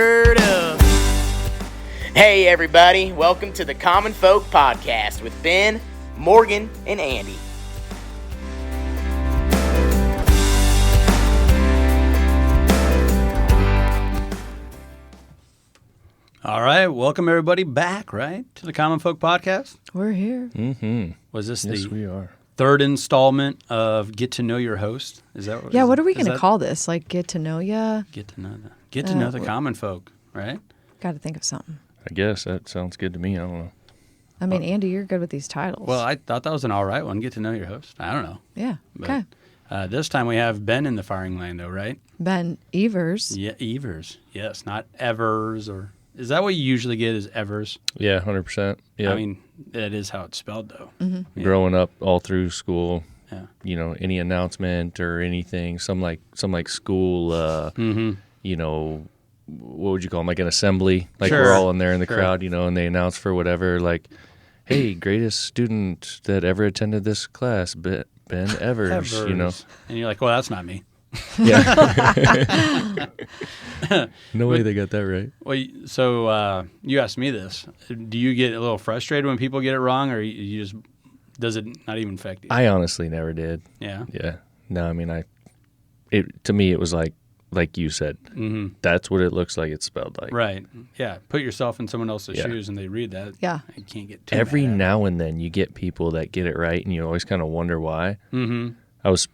heard of. Hey everybody, welcome to the Common Folk Podcast with Ben, Morgan, and Andy. All right, welcome everybody back, right, to the Common Folk Podcast. We're here. Mm-hmm. Was this Yes, the we are. third installment of Get to Know Your Host? Is that what? Yeah, what are we is going to that- call this? Like, get to know ya? Get to know the Common Folk, right? Got to think of something. I guess that sounds good to me. I don't know. I mean, Andy, you're good with these titles. Well, I thought that was an all right one. Get to know your host. I don't know. yeah. But, Okay. this time we have Ben in the firing line, though, right? Ben Evers. Yeah, Evers. Yes, not Evers or. Is that what you usually get? Is Evers? Yeah, 100%. Yeah. I mean, that is how it's spelled, though. Mm-hmm. Yeah. Growing up all through school, Yeah. you know, any announcement or anything, some like school, you know, what would you call them? Like an assembly. Like Sure. we're all in there in the Sure. crowd, you know, and they announce for whatever, like, hey, greatest student that ever attended this class, Ben Evers, you know. And you're like, well, that's not me. Yeah. No way they got that right. Well, so you asked me this. Do you get a little frustrated when people get it wrong, or you just does it not even affect you? I honestly never did. Yeah. Yeah. No, I mean, to me, it was like you said, Mm-hmm. that's what it looks like it's spelled like. Right. Yeah. Put yourself in someone else's Yeah. shoes, and they read that. Yeah. You can't get too Every mad. now and then you get people that get it right, and you always kind of wonder why. Mm-hmm. I was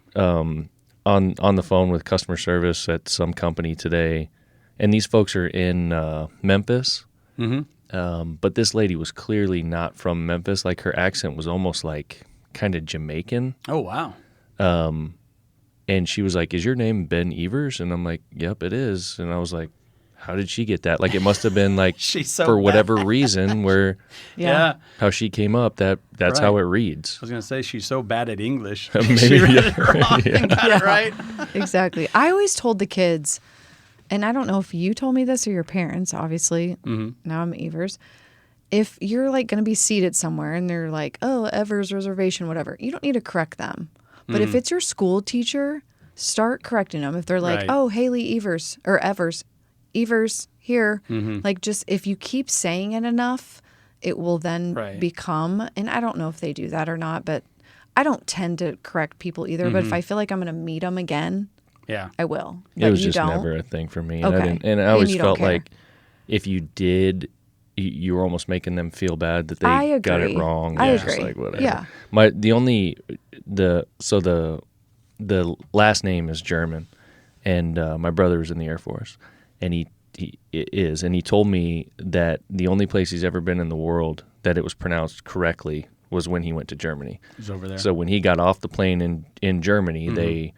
on the phone with customer service at some company today, and these folks are in Memphis. Mm-hmm. But this lady was clearly not from Memphis. Like her accent was almost like kind of Jamaican. Oh wow. And she was like, "Is your name Ben Evers?" And I'm like, "Yep, it is." And I was like, "How did she get that?" Like it must have been like She's so for bad. whatever reason where Yeah. how she came up. That's Right. how it reads. I was gonna say she's so bad at English. Maybe, she read yeah. it wrong and got it right. Exactly. I always told the kids, and I don't know if you told me this or your parents, obviously. Mm-hmm. Now I'm Evers. If you're like going to be seated somewhere and they're like, oh, Evers reservation, whatever, you don't need to correct them. But if it's your school teacher, start correcting them. If they're like, Right. oh, Haley Evers or Evers here, Mm-hmm. like just if you keep saying it enough, it will then Right. become, and I don't know if they do that or not, but I don't tend to correct people either. But if I feel like I'm going to meet them again, Yeah. I will. It But was you just don't. never a thing for me. Okay. And I always you don't felt care. like if you did, you were almost making them feel bad that I they got it agree. wrong. I It's just agree. like whatever. Yeah. The last name is German, and my brother was in the Air Force, and he told me that the only place he's ever been in the world that it was pronounced correctly was when he went to Germany. He's over there. So when he got off the plane in Germany, they,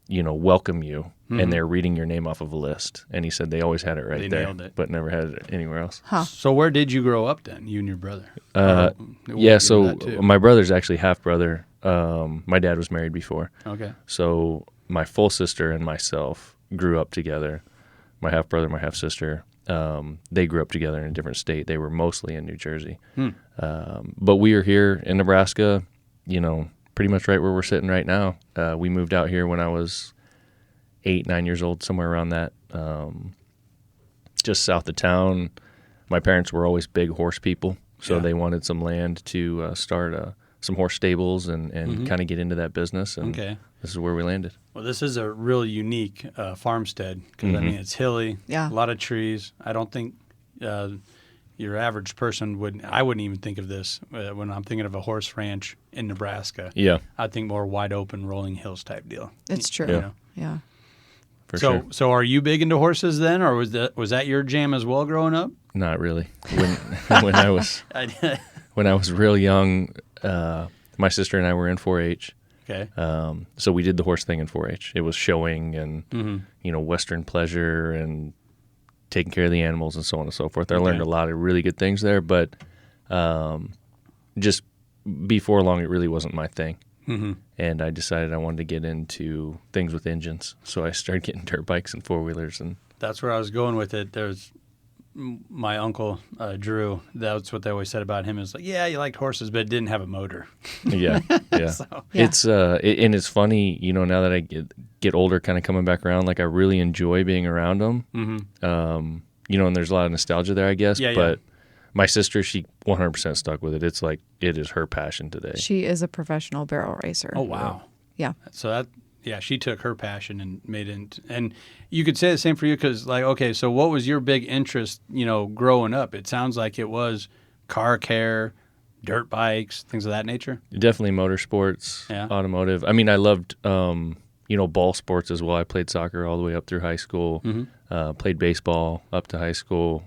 welcome you, and they're reading your name off of a list. And he said they always had it right They there, nailed it. but never had it anywhere else. Huh. So where did you grow up then, you and your brother? Yeah, We'll so get into that, too. my brother's actually half brother. My dad was married before. Okay. So my full sister and myself grew up together. My half brother, my half sister, they grew up together in a different state. They were mostly in New Jersey. But we are here in Nebraska, pretty much right where we're sitting right now. We moved out here when I was 8, 9 years old, somewhere around that, just south of town. My parents were always big horse people, so Yeah. they wanted some land to start some horse stables and kind of get into that business. And Okay. this is where we landed. Well, this is a really unique farmstead because I mean it's hilly, Yeah. a lot of trees. I don't think your average person I wouldn't even think of this when I'm thinking of a horse ranch in Nebraska. Yeah, I think more wide open, rolling hills type deal. It's true. You know? Yeah. for So, sure. so are you big into horses then, or was that your jam as well growing up? Not really. When I was real young, my sister and I were in 4-H. Okay. So we did the horse thing in 4-H. It was showing and Mm-hmm. Western pleasure and taking care of the animals and so on and so forth. I Okay. learned a lot of really good things there, but just before long, it really wasn't my thing. Mm-hmm. And I decided I wanted to get into things with engines. So I started getting dirt bikes and four-wheelers. And That's where I was going with it. There's my uncle Drew. That's what they always said about him. Is like, yeah, he liked horses, but it didn't have a motor. yeah. So, Yeah. It's and it's funny, now that I get older, kind of coming back around, like I really enjoy being around them. mm-hmm. and there's a lot of nostalgia there, I guess. Yeah, yeah. But my sister, she 100% stuck with it. It's like it is her passion today. She is a professional barrel racer. Oh, wow. Yeah. So she took her passion and made it. And you could say the same for you because, like, okay, so what was your big interest, growing up? It sounds like it was car care, dirt bikes, things of that nature. Definitely motorsports, Yeah. automotive. I mean, I loved, ball sports as well. I played soccer all the way up through high school, played baseball up to high school.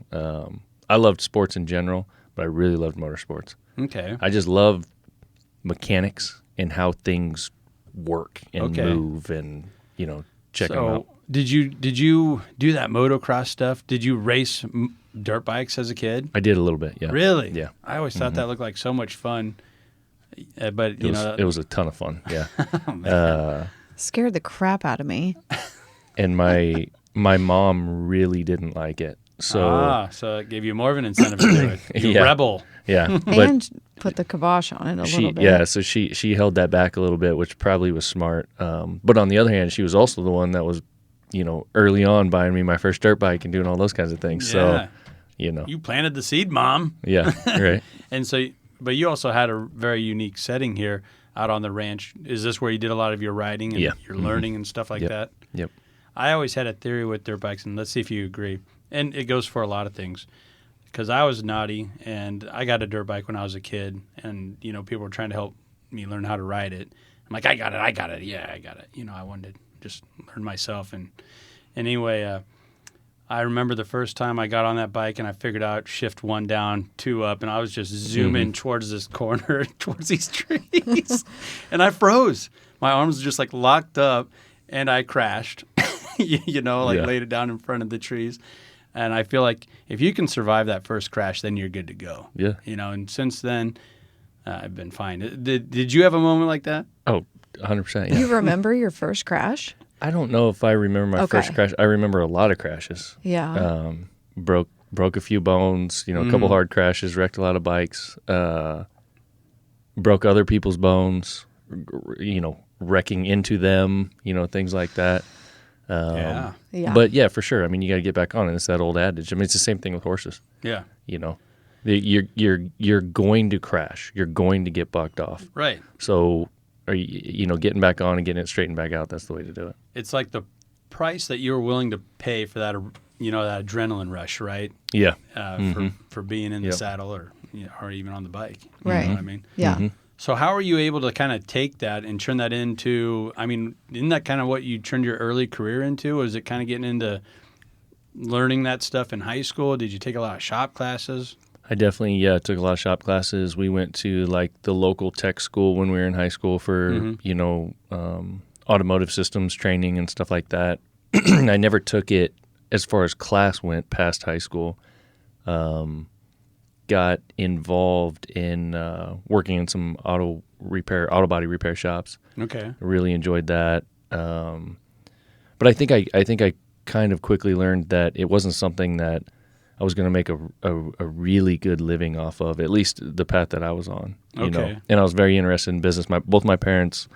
I loved sports in general, but I really loved motorsports. Okay. I just love mechanics and how things work and move and, check them out. Did you do that motocross stuff? Did you race dirt bikes as a kid? I did a little bit, yeah. Really? Yeah. I always thought that looked like so much fun. But, It was a ton of fun, yeah. Scared the crap out of me. And my mom really didn't like it. So so it gave you more of an incentive to do it. You Yeah. rebel. yeah, but And put the kibosh on it a she little bit. yeah, so she held that back a little bit, which probably was smart. But on the other hand, she was also the one that was, early on buying me my first dirt bike and doing all those kinds of things. Yeah. So, You planted the seed, Mom. yeah, right. And so, but you also had a very unique setting here out on the ranch. Is this where you did a lot of your riding and Yeah. your learning and stuff like Yep. that? Yep. I always had a theory with dirt bikes, and let's see if you agree. And it goes for a lot of things. Because I was naughty, and I got a dirt bike when I was a kid, and, people were trying to help me learn how to ride it. I'm like, I got it. Yeah, I got it. I wanted to just learn myself. And anyway, I remember the first time I got on that bike, and I figured out shift 1 down, 2 up, and I was just zooming towards this corner, towards these trees. And I froze. My arms were just like locked up, and I crashed, laid it down in front of the trees. And I feel like if you can survive that first crash, then you're good to go. Yeah. And since then, I've been fine. Did you have a moment like that? Oh, 100%. Yeah. You remember your first crash? I don't know if I remember my first crash. I remember a lot of crashes. Yeah. Broke a few bones, a couple hard crashes, wrecked a lot of bikes, broke other people's bones, wrecking into them, things like that. Yeah. Yeah. But yeah, for sure. I mean, you got to get back on it. It's that old adage. I mean, it's the same thing with horses. Yeah. You're going to crash. You're going to get bucked off. Right. So, getting back on and getting it straightened back out, that's the way to do it. It's like the price that you were willing to pay for that, that adrenaline rush, right? Yeah. For being in the Yep. saddle or even on the bike. Right. You know what I mean? Yeah. So how are you able to kind of take that and turn that into, isn't that kind of what you turned your early career into? Was it kind of getting into learning that stuff in high school? Did you take a lot of shop classes? I definitely, took a lot of shop classes. We went to like the local tech school when we were in high school for, automotive systems training and stuff like that. I never took it as far as class went past high school. Got involved in working in some auto body repair shops. Okay. I really enjoyed that. But I think I kind of quickly learned that it wasn't something that I was going to make a really good living off of, at least the path that I was on. Okay. And I was very interested in business. Both my parents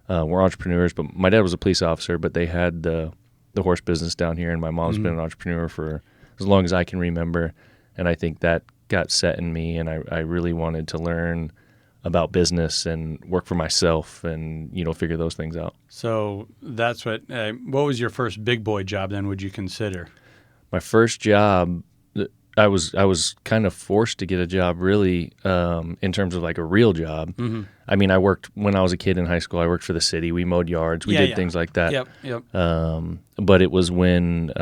were entrepreneurs, but my dad was a police officer, but they had the horse business down here, and my mom's been an entrepreneur for as long as I can remember. And I think that got set in me, and I really wanted to learn about business and work for myself and, figure those things out. So that's what was your first big boy job then, would you consider? My first job, I was kind of forced to get a job really in terms of like a real job. Mm-hmm. I mean, I worked when I was a kid in high school. I worked for the city. We mowed yards. We did things like that. Yep. But it was when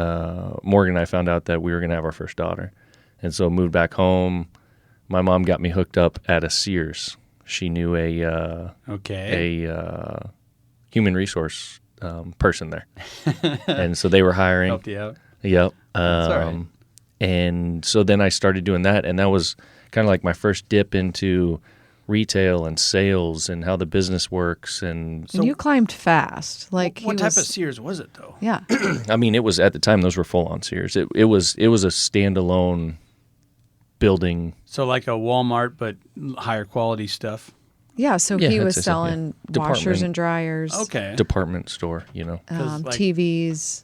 Morgan and I found out that we were going to have our first daughter. And so moved back home. My mom got me hooked up at a Sears. She knew a human resource person there. And so they were hiring. Helped you out. Yep. That's all right. And so then I started doing that, and that was kind of like my first dip into retail and sales and how the business works. And And you climbed fast. Like What type of Sears was it, though? Yeah. I mean, it was at the time those were full-on Sears. It was a standalone building. So like a Walmart, but higher quality stuff. Yeah. So Yeah, he I'd was say so, yeah. selling Department. washers and dryers. Okay. Department store, 'Cause, like- TVs.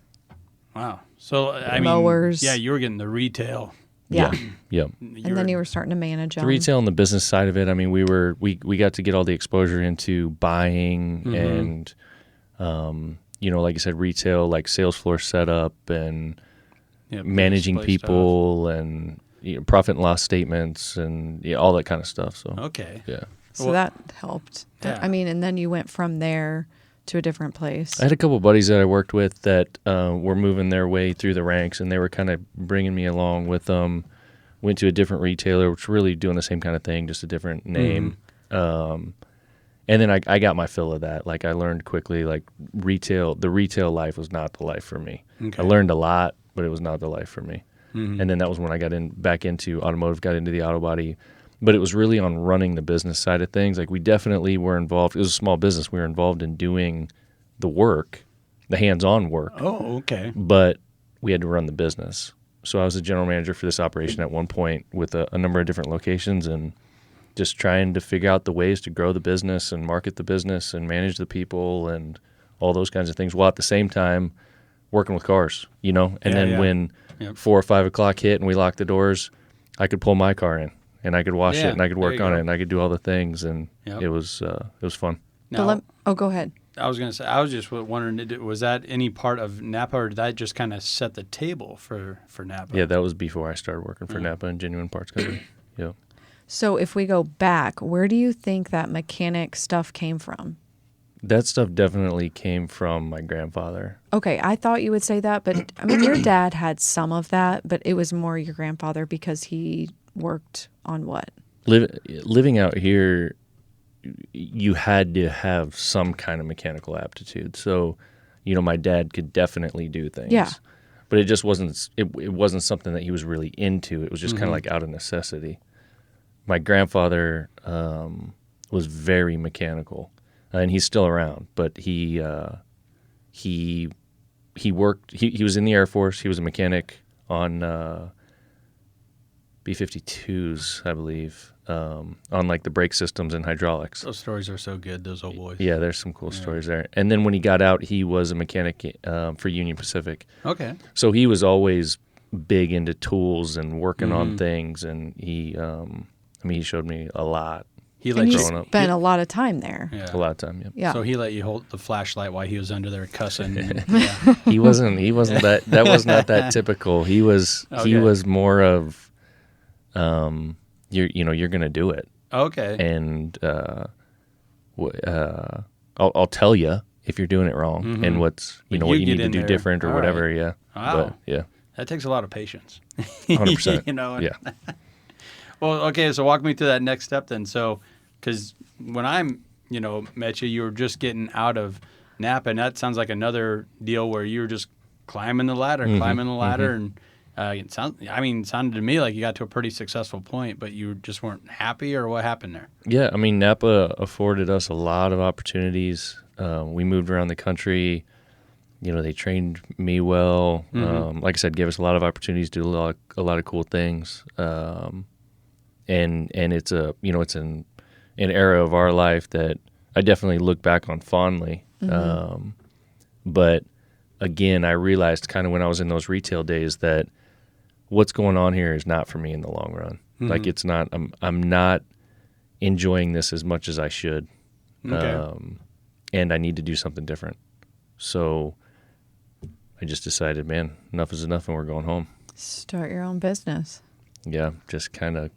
Wow. So I mean, Mowers. yeah, you were getting the retail. Yeah. Yeah. And then you were starting to manage The them. retail and the business side of it, I mean, we got to get all the exposure into buying and, like I said, retail, like sales floor setup and managing display people and profit and loss statements and all that kind of stuff. So, Okay. yeah. So that helped. Yeah. I mean, and then you went from there to a different place. I had a couple of buddies that I worked with that were moving their way through the ranks, and they were kind of bringing me along with them. Went to a different retailer, which really doing the same kind of thing, just a different name. And then I got my fill of that. Like I learned quickly, like the retail life was not the life for me. Okay. I learned a lot, but it was not the life for me. And then that was when I got back into automotive, got into the auto body. But it was really on running the business side of things. Like we definitely were involved. It was a small business. We were involved in doing the work, the hands-on work. Oh, okay. But we had to run the business. So I was a general manager for this operation at one point with a number of different locations and just trying to figure out the ways to grow the business and market the business and manage the people and all those kinds of things, while at the same time working with cars, And then when 4 or 5 o'clock hit and we locked the doors, I could pull my car in and I could wash it and I could work on it and I could do all the things, and it was fun. Now, Go ahead. I was going to say, I was just wondering, was that any part of Napa, or did that just kind of set the table for Napa? Yeah, that was before I started working for Napa and Genuine Parts Company. Yeah. So if we go back, where do you think that mechanic stuff came from? That stuff definitely came from my grandfather. Okay, I thought you would say that, but I mean, your dad had some of that, but it was more your grandfather because he worked on what? Living out here, you had to have some kind of mechanical aptitude. So, my dad could definitely do things. Yeah. But it just wasn't. It wasn't something that he was really into. It was just kind of like out of necessity. My grandfather was very mechanical, and he's still around. But he worked. He was in the Air Force. He was a mechanic on B-52s, I believe, on like the brake systems and hydraulics. Those stories are so good, those old boys. Yeah, there's some cool stories there. And then when he got out, he was a mechanic for Union Pacific. Okay. So he was always big into tools and working on things, and he showed me a lot. He And let you you spent a lot of time there. Yeah. A lot of time, yeah. Yeah. So he let you hold the flashlight while he was under there cussing. He wasn't that was not that typical. He was more of you're going to do it. Okay. And I'll tell you if you're doing it wrong and what's what you need to do different or whatever. Right. Yeah. Wow. But, yeah. That takes a lot of patience. 100%. Yeah. Well, okay, so walk me through that next step then. So, because when met you were just getting out of Napa, and that sounds like another deal where you were just climbing the ladder, and it sounded to me like you got to a pretty successful point, but you just weren't happy, or what happened there? Yeah, I mean, Napa afforded us a lot of opportunities. We moved around the country. They trained me well. Like I said, gave us a lot of opportunities to do a lot of cool things. And it's it's an era of our life that I definitely look back on fondly. But again, I realized kind of when I was in those retail days that what's going on here is not for me in the long run. Like it's not. I'm not enjoying this as much as I should. Okay. And I need to do something different. So I just decided, man, enough is enough, and we're going home. Start your own business. Yeah, just kind of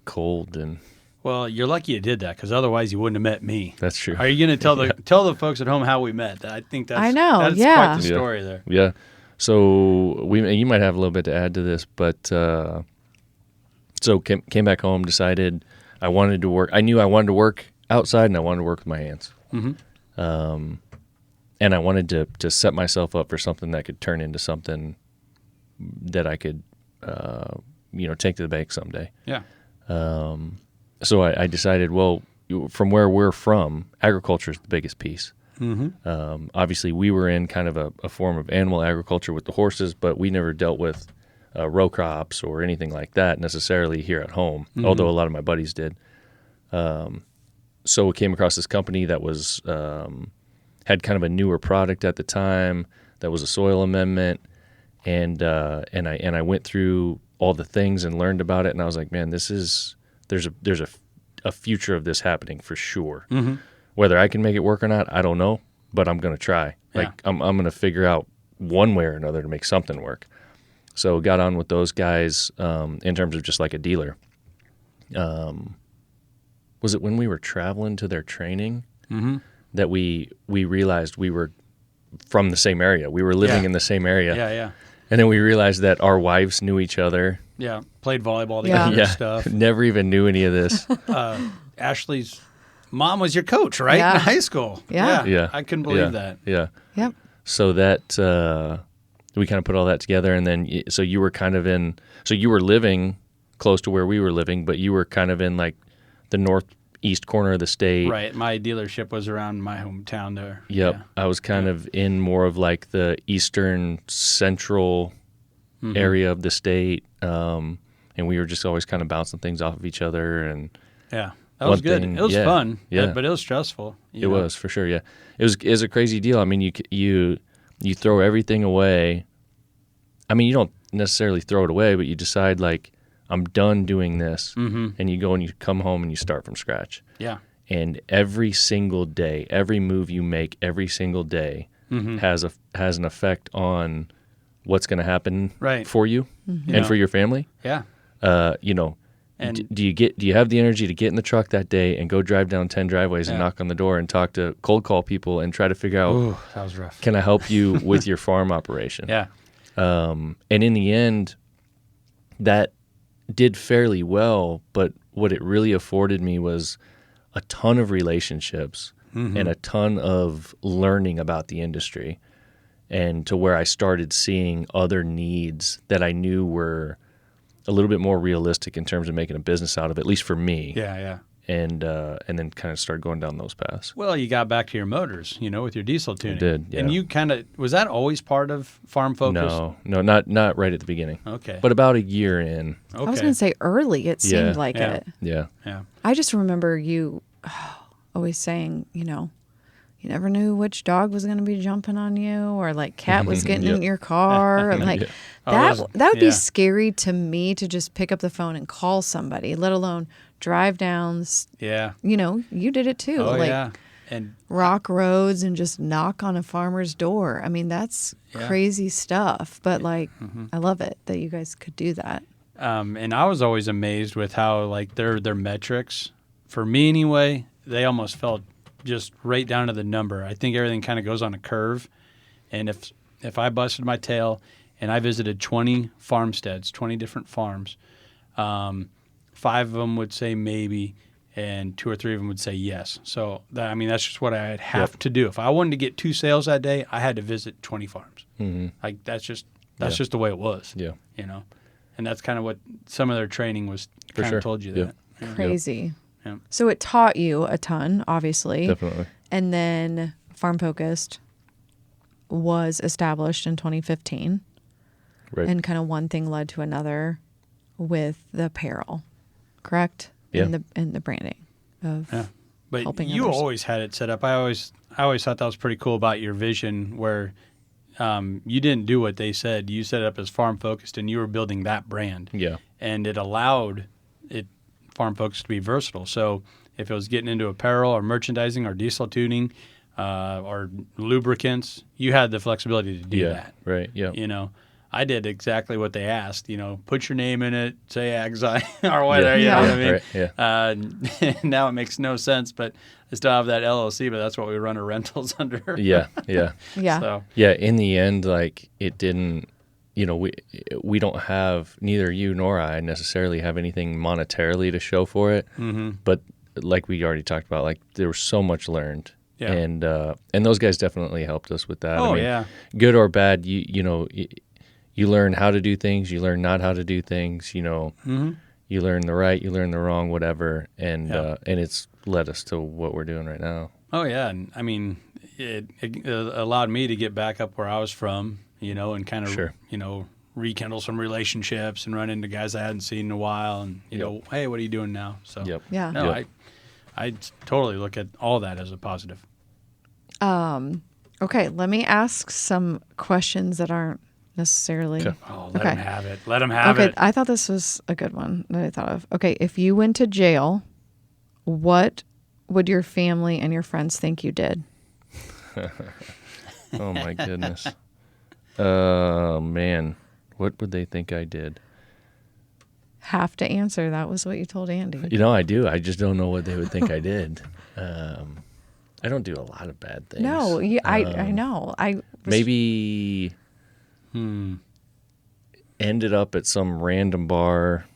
cold and. Well, you're lucky you did that, because otherwise you wouldn't have met me. That's true. Are you going to tell the folks at home how we met? I think that's I know, that's yeah. quite the story there. Yeah. So you might have a little bit to add to this, but so came back home, decided I wanted to work. I knew I wanted to work outside, and I wanted to work with my hands. And I wanted to set myself up for something that could turn into something that I could, take to the bank someday. Yeah. So I decided, well, from where we're from, agriculture is the biggest piece. Obviously, we were in kind of a form of animal agriculture with the horses, but we never dealt with row crops or anything like that necessarily here at home, although a lot of my buddies did. So we came across this company that was had kind of a newer product at the time that was a soil amendment, and I went through all the things and learned about it, and I was like, man, there's a future of this happening for sure. Mm-hmm. Whether I can make it work or not, I don't know, but I'm gonna try. Yeah. Like I'm gonna figure out one way or another to make something work. So got on with those guys in terms of just like a dealer. Was it when we were traveling to their training Mm-hmm. that we realized we were from the same area? We were living Yeah. in the same area. Yeah. And then we realized that our wives knew each other. Yeah. Played volleyball Yeah. together and stuff. Never even knew any of this. Ashley's mom was your coach, right? Yeah. In high school. Yeah. Yeah. I couldn't believe that. Yeah. Yep. So that we kind of put all that together, and then so you were kind of so you were living close to where we were living, but you were kind of in like the northeast corner of the state. Right. My dealership was around my hometown there. Yep. Yeah. I was kind of in more of like the eastern central Mm-hmm. area of the state, and we were just always kind of bouncing things off of each other, and Yeah. That was One good. thing- It was yeah. fun. Yeah. But it was stressful. it was for sure. Yeah, it was a crazy deal. I mean, you throw everything away. I mean, you don't necessarily throw it away, but you decide like, I'm done doing this, and you go and you come home and you start from scratch. Yeah. And every single day, every move you make, every single day has an effect on what's going to happen Right. for you Yeah. and for your family. Yeah. And do you have the energy to get in the truck that day and go drive down 10 driveways and Yeah. knock on the door and talk to cold call people and try to figure out, Ooh, that was rough. can I help you with your farm operation? Yeah. And in the end, that did fairly well, but what it really afforded me was a ton of relationships and a ton of learning about the industry, and to where I started seeing other needs that I knew were a little bit more realistic in terms of making a business out of it, at least for me. Yeah. Yeah. And then kind of started going down those paths. Well, you got back to your motors, with your diesel tuning. did, yeah. And you was that always part of Farm Focus? No, not right at the beginning, Okay. but about a year in. Okay. I was going to say early. It seemed Yeah. like Yeah. it. Yeah. Yeah. I just remember you always saying, you never knew which dog was going to be jumping on you, or like cat was getting Yep. in your car. Like Oh, that those- that would yeah. be scary to me to just pick up the phone and call somebody, let alone drive down. Yeah. You did it too. Oh, like yeah. And rock roads and just knock on a farmer's door. I mean, that's Yeah. crazy stuff. But like, I love it that you guys could do that. and I was always amazed with how like their metrics, for me anyway, they almost felt just right down to the number. I think everything kind of goes on a curve, and if I busted my tail and I visited 20 farmsteads, 20 different farms, 5 of them would say maybe, and 2 or 3 of them would say yes. So that's just what I'd have to do. If I wanted to get 2 sales that day, I had to visit 20 farms. Mm-hmm. Like that's just the way it was. Yeah. And that's kind of what some of their training was For kind sure. of told you Yeah. that. Yeah. Crazy. Yeah. So it taught you a ton, obviously. Definitely. And then Farm Focused was established in 2015. Right. And kind of one thing led to another with the apparel, correct? Yeah. And the branding of Yeah. But helping you others. always had it set up. I always thought that was pretty cool about your vision, where you didn't do what they said. You set it up as Farm Focused, and you were building that brand. Yeah. And it allowed Farm Focused to be versatile. So if it was getting into apparel or merchandising or diesel tuning or lubricants, you had the flexibility to do that. Right. Yeah. I did exactly what they asked. Put your name in it, say Agzi or whatever. You know Yeah. what I mean? Right, yeah. Now it makes no sense, but I still have that LLC. But that's what we run our rentals under. Yeah. Yeah. yeah. So Yeah. In the end, like it didn't. We don't have, neither you nor I necessarily have anything monetarily to show for it. mm-hmm. But like we already talked about, like there was so much learned. Yeah. And those guys definitely helped us with that. Oh, I mean, yeah. Good or bad, you learn how to do things, you learn not how to do things, Mm-hmm. you learn the right, you learn the wrong, whatever. And Yeah. and it's led us to what we're doing right now. Oh yeah, and it allowed me to get back up where I was from, and kind of Sure. rekindle some relationships and run into guys I hadn't seen in a while, and hey, what are you doing now? So Yep. Yeah. no, Yep. I totally look at all that as a positive. Okay, let me ask some questions that aren't necessarily. Okay. Oh, let Okay. him have it. Let him have Okay, it. I thought this was a good one that I thought of. Okay, if you went to jail, what would your family and your friends think you did? Oh my goodness. Man, what would they think I did? Have to answer. That was what you told Andy. You know, I do. I just don't know what they would think I did. I don't do a lot of bad things. No, I know. I was- Maybe ended up at some random bar,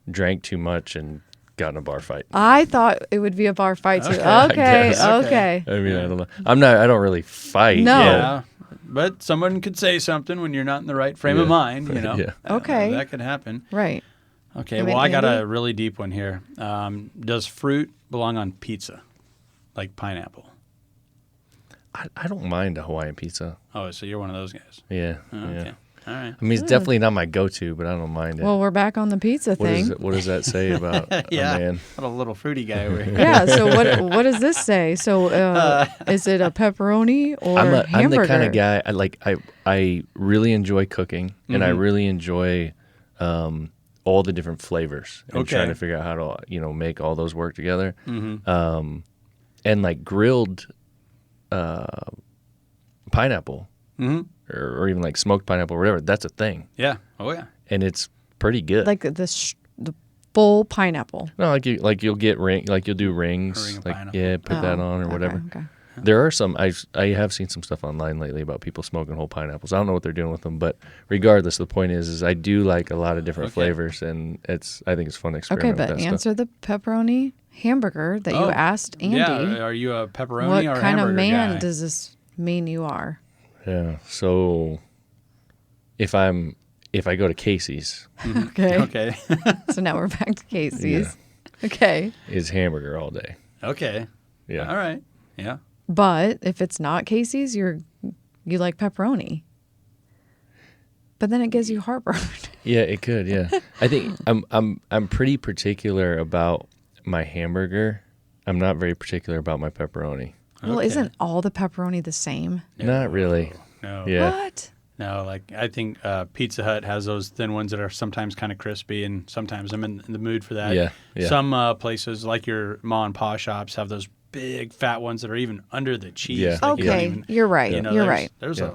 drank too much, and got in a bar fight. I thought it would be a bar fight too. Okay, I Okay, guess. okay. I mean, I don't know. I don't really fight. No. but- Yeah. But someone could say something when you're not in the right frame of Yeah. mind, you know. Yeah. Okay. That could happen. Right. Okay, I mean, well, I got Andy? a really deep one here. Does fruit belong on pizza? Like pineapple? I don't mind a Hawaiian pizza. Oh, so you're one of those guys. Yeah. Oh, yeah. okay. All right. I mean, it's definitely not my go-to, but I don't mind it. Well, we're back on the pizza thing. What does that say about a man? What a little fruity guy over here. Yeah. So what does this say? So is it a pepperoni or I'm hamburger? the kind of guy I really enjoy cooking, and I really enjoy all the different flavors and Okay. trying to figure out how to make all those work together. And like grilled pineapple or even like smoked pineapple or whatever, that's a thing, Yeah. Oh, yeah. and it's pretty good. Like the full pineapple. no, you'll get you'll do rings, ring of like pineapple. put that Oh, on or whatever. Okay. There are some. I have seen some stuff online lately about people smoking whole pineapples. I don't know what they're doing with them, but regardless, the point is I do like a lot of different Okay. flavors, and I think it's fun to Okay, experiment but with that answer the pepperoni hamburger that you Oh, asked Andy. Yeah. Are you a pepperoni What or a kind of hamburger man guy? does this mean you are? stuff. Yeah. So if I go to Casey's, Okay. Okay. So now we're back to Casey's. Okay. it's hamburger all day. Okay. Yeah. All right. Yeah. But if it's not Casey's, you like pepperoni. But then it gives you heartburn. Yeah, it could. Yeah. I think I'm pretty particular about my hamburger. I'm not very particular about my pepperoni. Well, Okay. isn't all the pepperoni the same? Not really. No. Yeah. What? No, like I think Pizza Hut has those thin ones that are sometimes kind of crispy, and sometimes I'm in the mood for that. Yeah, yeah. Some places, like your ma and pa shops, have those big fat ones that are even under the cheese. Yeah. Like you don't Okay, even- you're right. you know, You're there's- right. There's Yeah.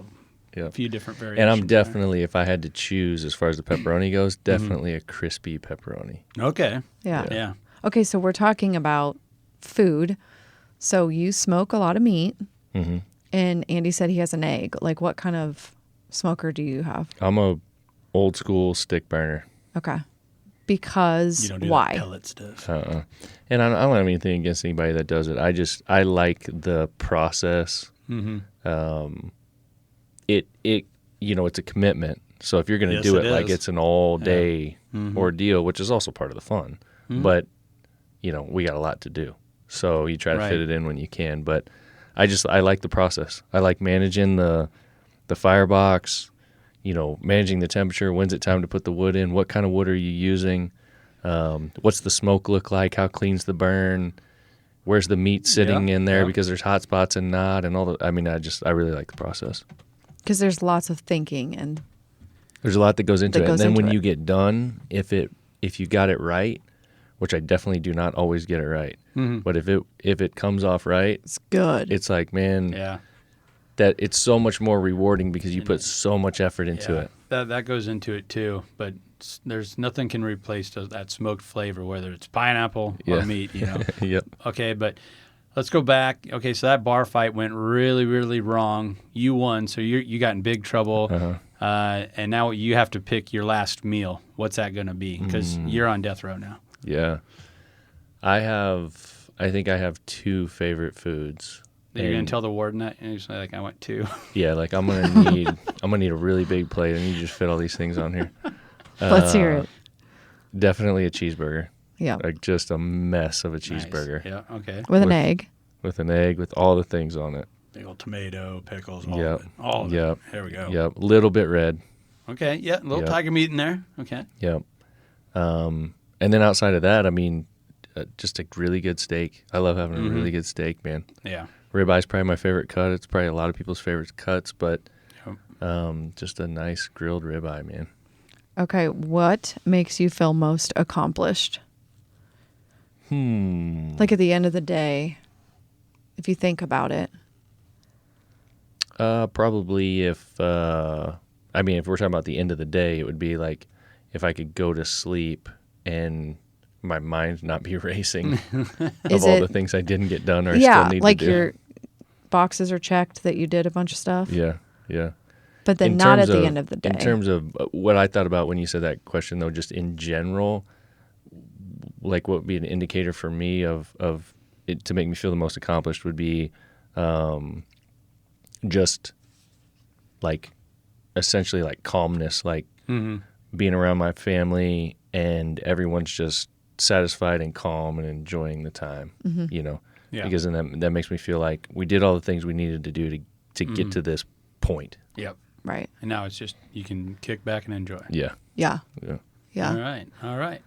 Yeah. a few different variations. And I'm there. definitely, if I had to choose as far as the pepperoni goes, definitely a crispy pepperoni. Okay. Yeah. Yeah. Okay, so we're talking about food. So you smoke a lot of meat, Mm-hmm. and Andy said he has an egg. Like, what kind of smoker do you have? I'm a old school stick burner. Okay. Because You don't do why? that pellet stuff. And I don't have anything against anybody that does it. I like the process. Mm-hmm. It's a commitment. So if you're going to Yes, do it it like is. it's an all day ordeal, which is also part of the fun, but we got a lot to do. So you try to Right. fit it in when you can. But I like the process. I like managing the firebox, managing the temperature. When's it time to put the wood in? What kind of wood are you using? What's the smoke look like? How clean's the burn? Where's the meat sitting Yeah, in there? yeah. Because there's hot spots and not, and all the. I mean, I really like the process. Because there's lots of thinking and There's a lot that goes into That it, goes and then into when it. you get done, if you got it right, which I definitely do not always get it right, but if it comes off right, it's good. it's like, man, Yeah. that it's so much more rewarding because you put so much effort into Yeah. it. That goes into it too, but there's nothing can replace that smoked flavor, whether it's pineapple or Yeah. meat. Yep. Okay, but let's go back. Okay, so that bar fight went really, really wrong. You won, so you got in big trouble. And now you have to pick your last meal. What's that going to be? Because you're on death row now. Yeah. I think I have two favorite foods. You're going And- to tell the warden that? And you're just like, I went two. Yeah, like I'm gonna need a really big plate. I need to just fit all these things on here. Let's hear it. Definitely a cheeseburger. Yeah. Like just a mess of a Nice. cheeseburger Yeah, okay. With an with- egg. with an egg with all the things on it. Big old tomato, pickles, all Yep. of it. All of Yep. it. There we go. Yep. Little bit red. Okay, yeah, a little Yep. tiger meat in there. Okay. Yep. And then outside of that, I mean, just a really good steak. I love having a really good steak, man. Yeah. Ribeye is probably my favorite cut. It's probably a lot of people's favorite cuts, but Yep. Just a nice grilled ribeye, man. Okay, what makes you feel most accomplished? Like at the end of the day, if you think about it. Probably if we're talking about the end of the day, it would be like if I could go to sleep and my mind not be racing of all the things I didn't get done or I still need like to do. your boxes are checked that you did a bunch of stuff. Yeah. But then not at the end of the day. In terms of what I thought about when you said that question, though, just in general, like what would be an indicator for me of it to make me feel the most accomplished would be just like essentially like calmness, like being around my family and everyone's just satisfied and calm and enjoying the time, because then that makes me feel like we did all the things we needed to do to get to this point. Yep. Right. And now it's just you can kick back and enjoy. Yeah. All right.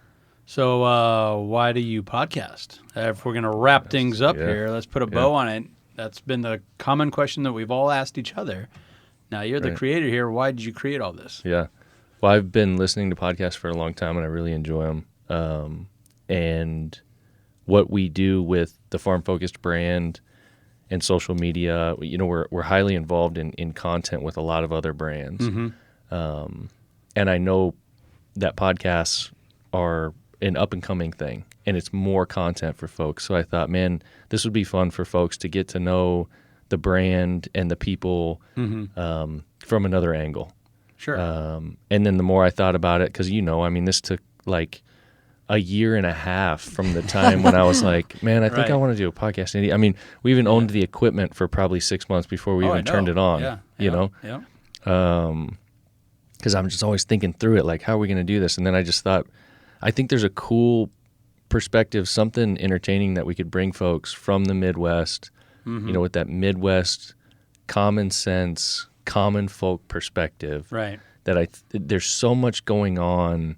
So why do you podcast? If we're going to wrap things up here, let's put a bow on it. That's been the common question that we've all asked each other. Now, you're the creator here. Why did you create all this? Yeah. Well, I've been listening to podcasts for a long time, and I really enjoy them. And what we do with the Farm Focused brand and social media, we're highly involved in content with a lot of other brands. And I know that podcasts are an up-and-coming thing, and it's more content for folks. So I thought, man, this would be fun for folks to get to know the brand and the people from another angle. Sure. And then the more I thought about it, because this took like a year and a half from the time when I was like, man, I think I want to do a podcast. I mean, we even owned the equipment for probably 6 months before we even turned it on. Yeah. Because I'm just always thinking through it, like, how are we going to do this? And then I just thought, I think there's a cool perspective, something entertaining that we could bring folks from the Midwest, with that Midwest common sense, common folk perspective. Right. That there's so much going on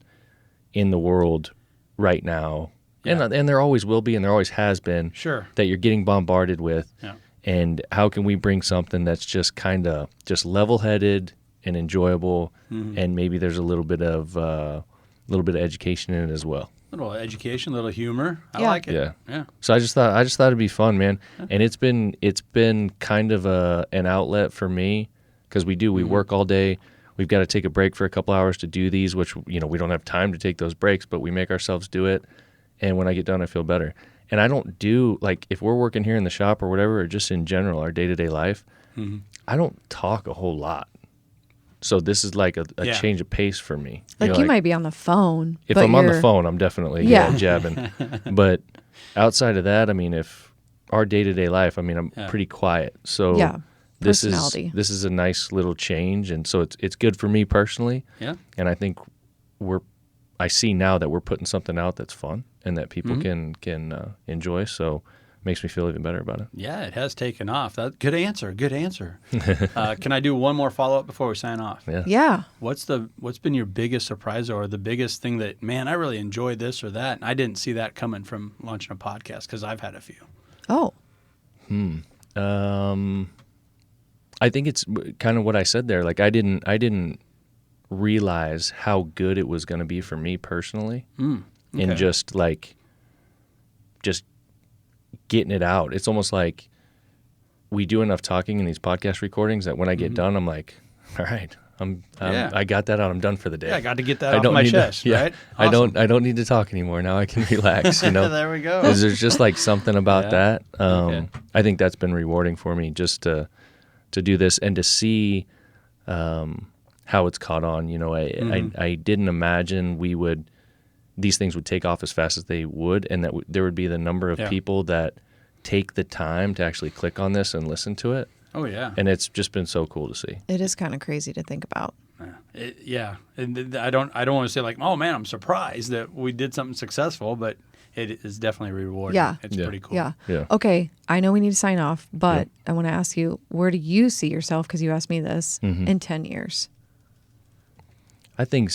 in the world right now, and there always will be, and there always has been. Sure. That you're getting bombarded with. Yeah. And how can we bring something that's just kind of just level-headed and enjoyable, and maybe there's a little bit of education in it as well. A little education, a little humor. I Yeah. like it. Yeah. So I just thought it'd be fun, man. And it's been kind of an outlet for me, because we work all day. We've got to take a break for a couple hours to do these, which we don't have time to take those breaks, but we make ourselves do it. And when I get done, I feel better. And I don't do, like, if we're working here in the shop or whatever, or just in general, our day-to-day life, I don't talk a whole lot. So this is like a change of pace for me. Like you might be on the phone. If but I'm on the phone, I'm definitely jabbing. But outside of that, I mean, if our day-to-day life, I mean, I'm pretty quiet. So this is a nice little change, and so it's good for me personally. Yeah. And I think I see now that we're putting something out that's fun and that people can enjoy. So makes me feel even better about it. Yeah, it has taken off. Good answer. Can I do one more follow-up before we sign off? Yeah. What's been your biggest surprise or the biggest thing that, man, I really enjoyed this or that, and I didn't see that coming from launching a podcast, because I've had a few. Oh. I think it's kind of what I said there. Like I didn't realize how good it was going to be for me personally, and just getting it out. It's almost like we do enough talking in these podcast recordings that when I get done, I'm like, all right, I got that out. I'm done for the day. Yeah, I got to get that off my chest, right? Awesome. I don't need to talk anymore. Now I can relax, There we go. There's just like something about that. I think that's been rewarding for me, just to do this and to see how it's caught on. I didn't imagine these things would take off as fast as they would, and that there would be the number of people that take the time to actually click on this and listen to it. Oh, yeah. And it's just been so cool to see. It is kind of crazy to think about. And I don't want to say like, oh man, I'm surprised that we did something successful, but it is definitely rewarding. Yeah. It's pretty cool. Yeah. Yeah. Okay, I know we need to sign off, but I want to ask you, where do you see yourself, because you asked me this, in 10 years? I think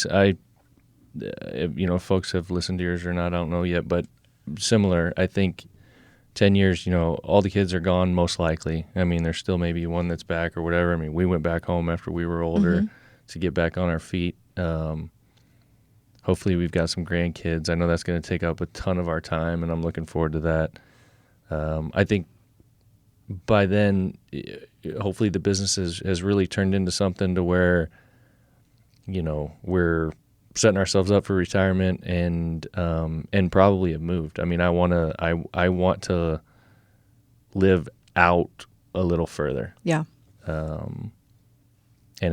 folks have listened to yours or not, I don't know yet, but similar. I think 10 years, all the kids are gone most likely. I mean, there's still maybe one that's back or whatever. I mean, we went back home after we were older to get back on our feet. Hopefully we've got some grandkids. I know that's going to take up a ton of our time, and I'm looking forward to that. I think by then, hopefully the business has really turned into something to where, we're setting ourselves up for retirement and probably have moved. I mean, I want to live out a little further. Yeah. And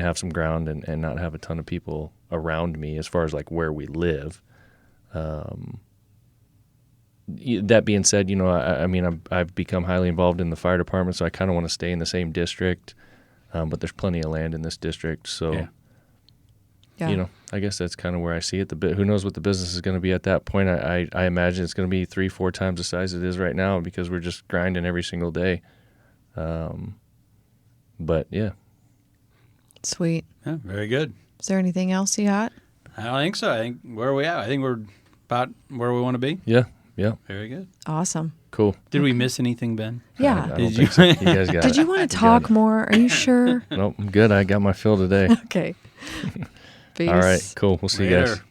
have some ground and not have a ton of people around me as far as like where we live. That being said, I've become highly involved in the fire department, so I kind of want to stay in the same district. But there's plenty of land in this district, so I guess that's kind of where I see it. Who knows what the business is going to be at that point? I imagine it's going to be 3-4 times the size it is right now because we're just grinding every single day. But yeah. Sweet. Yeah, very good. Is there anything else you got? I don't think so. I think where are we at? I think we're about where we want to be. Yeah. Very good. Awesome. Cool. Did we miss anything, Ben? Yeah. I don't think so. You guys got it. Did you want to talk more? Are you sure? Nope, I'm good. I got my fill today. Okay. Peace. All right, cool. We'll see you guys. Later.